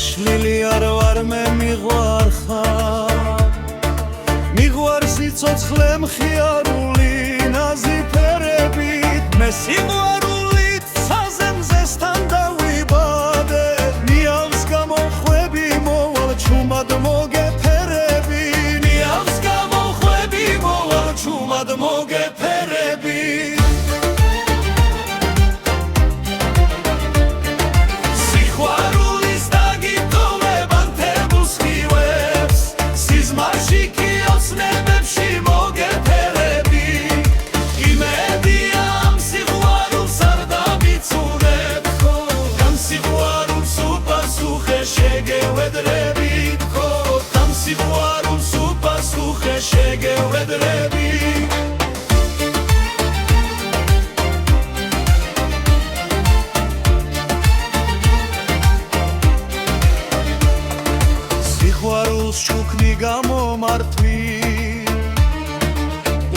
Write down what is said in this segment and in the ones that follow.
გაშლილი არ ვარ მე მიღვარ ხარ მიღვარ სიცოცხლე მხიარული ნაზიფერებით მე სიყვარულით საზემზესთან დავიბადე ნიავს გამოხვები მოვალ ჩუმად მოგეფერები ნიავს გამოხვები მოვალ ჩუმად მოგეფერები სიყვარულს ჩუქნი გამომართვი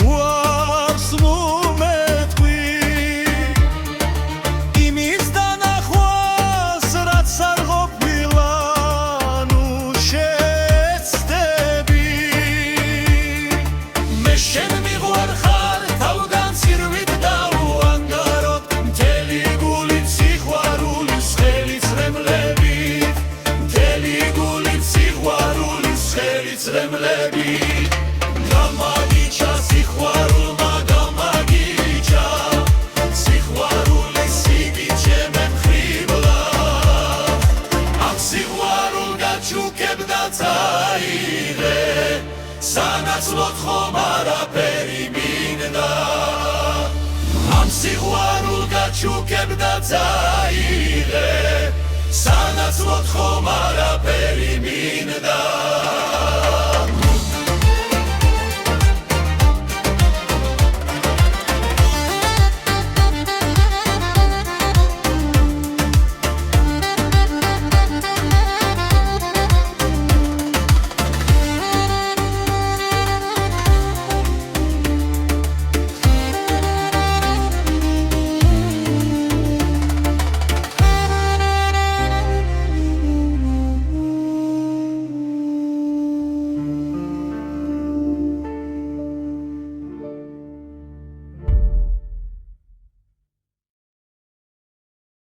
უარს მომეთყვი იმის დანახვას რაც არ ყოფილა ნუ შეცდები მე შენ მიღვარ ხარ თავგან ცირვით დავუანგაროთ მთელი გულით სიყვარულის ხელით რემლებით მთელი გულით სიყვარულის ხელით რემლებით გამაგიჩა სიყვარულმა გამაგიჩა სიყვარულის სიგით შემემხრივლა ამ სიყვარულ გაჩუქებდა წაიღე სანაცვლოდ ხომ არაფერი მინდა ამ სიყვარულ გაჩუქებდა წაიღე სანაცვლოდ ხომ არაფერი მინდა